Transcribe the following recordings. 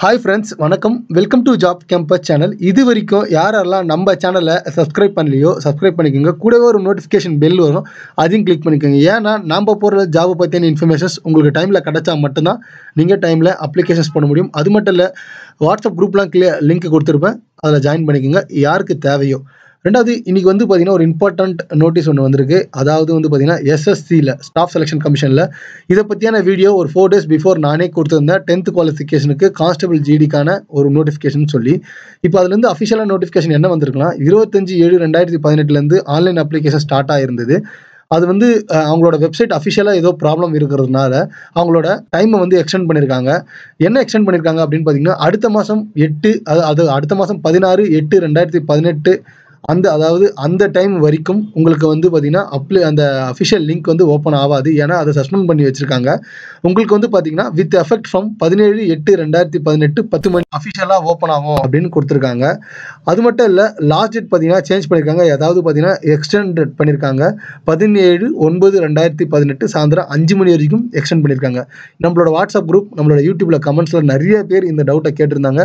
Hi friends, வணக்கம். Welcome to job campus channel. இது வரைக்கும் யாரெல்லாம் நம்ம சேனலை சப்ஸ்கிரைப் பண்ணலையோ சப்ஸ்கிரைப் பண்ணிக்கோங்க. கூடவே ஒரு நோட்டிஃபிகேஷன் பெல் வரும், அதையும் கிளிக் பண்ணிக்கோங்க. ஏன்னா நம்ம போகிற ஜாபை பற்றின இன்ஃபர்மேஷன்ஸ் உங்களுக்கு டைமில் கிடச்சா மட்டும்தான் நீங்கள் டைமில் அப்ளிகேஷன்ஸ் பண்ண முடியும். அது மட்டும் இல்லை, வாட்ஸ்அப் குரூப்லாம் லிங்க் கொடுத்துருப்பேன், அதில் ஜாயின் பண்ணிக்கோங்க யாருக்கு தேவையோ. ரெண்டாவது, இன்றைக்கி வந்து பார்த்திங்கன்னா ஒரு இம்பார்ட்டண்ட் நோட்டீஸ் ஒன்று வந்திருக்கு. அதாவது வந்து பார்த்திங்கன்னா எஸ்எஸ்சியில் ஸ்டாஃப் செலெக்ஷன் கமிஷனில் இதை பற்றியான வீடியோ ஒரு 4 days பிஃபோர் நானே கொடுத்துருந்தேன். 10th குவாலிஃபிகேஷனுக்கு கான்ஸ்டபிள் ஜிடிக்கான ஒரு நோட்டிஃபிகேஷன் சொல்லி. இப்போ அதுலேருந்து அஃபிஷியலாக நோட்டிஃபிகேஷன் என்ன வந்திருக்கலாம், 25/7/2018 ஆன்லைன் அப்ளிகேஷன் ஸ்டார்ட் ஆகிருந்தது. அது வந்து அவங்களோட வெப்சைட் அஃபிஷியலாக ஏதோ ப்ராப்ளம் இருக்கிறதுனால அவங்களோட டைமை வந்து எக்ஸ்டெண்ட் பண்ணியிருக்காங்க. என்ன எக்ஸ்டெண்ட் பண்ணியிருக்காங்க அப்படின்னு பார்த்தீங்கன்னா, அடுத்த மாதம் 8 அடுத்த மாதம் 16/8/2018 அந்த டைம் வரைக்கும் உங்களுக்கு வந்து பார்த்தீங்கன்னா அந்த அஃபிஷியல் லிங்க் வந்து ஓப்பன் ஆகாது. ஏன்னா அதை சஸ்பெண்ட் பண்ணி வச்சுருக்காங்க. உங்களுக்கு வந்து பார்த்தீங்கன்னா வித் எஃபெக்ட் ஃப்ரம் 17/8/2018 10 மணி அஃபிஷியலாக ஓப்பன் ஆகும் அப்படின்னு கொடுத்துருக்காங்க. அது மட்டும் இல்லை, லாஸ்ட் டேட் பார்த்தீங்கன்னா சேஞ்ச் பண்ணியிருக்காங்க. அதாவது பார்த்தீங்கன்னா எக்ஸ்டெண்ட் பண்ணியிருக்காங்க. 17/9/2018 சாயந்தரம் 5 மணி வரைக்கும் எக்ஸ்டெண்ட் பண்ணியிருக்காங்க. நம்மளோட வாட்ஸ்அப் குரூப், நம்மளோட யூடியூப்பில் கமெண்ட்ஸில் நிறைய பேர் இந்த டவுட்டை கேட்டிருந்தாங்க.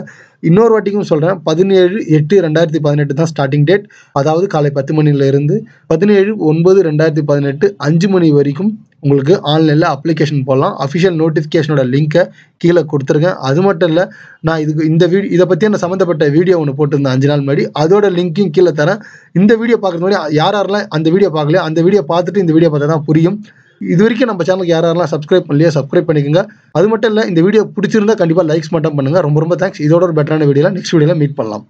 இன்னொரு வாட்டிக்கும் சொல்கிறேன், 17/8/2018 தான் ஸ்டார்டிங் டேட். அதாவது காலை 10 மணிலேருந்து 17/9/2018 5 மணி வரைக்கும் உங்களுக்கு ஆன்லைனில் அப்ளிகேஷன் போடலாம். அஃபிஷியல் நோட்டிஃபிகேஷனோட லிங்க்கை கீழே கொடுத்துருக்கேன். அது மட்டும் இல்லை, நான் இதை பற்றியான சம்மந்தப்பட்ட வீடியோ ஒன்று போட்டிருந்தேன் 5 நாள் முன்னாடி. அதோட லிங்க்கையும் கீழே தரேன். இந்த வீடியோ பார்க்குறது முன்னாடி யாரெல்லாம் அந்த வீடியோ பார்க்கலையோ அந்த வீடியோ பார்த்துட்டு இந்த வீடியோ பார்த்தா தான் புரியும். இது வரைக்கும் நம்ம சேனலுக்கு யாரெல்லாம் சப்ஸ்கிரைப் பண்ணலையோ சப்ஸ்கிரைப் பண்ணிக்கோங்க. அது மட்டும் இல்லை, இந்த வீடியோ பிடிச்சிருந்தா கண்டிப்பாக லைக்ஸ் மட்டும் பண்ணுங்கள். ரொம்ப ரொம்ப தேங்க்ஸ். இதோட ஒரு பெட்டரான வீடியோவில் நெக்ஸ்ட் வீடியோவில் மீட் பண்ணலாம்.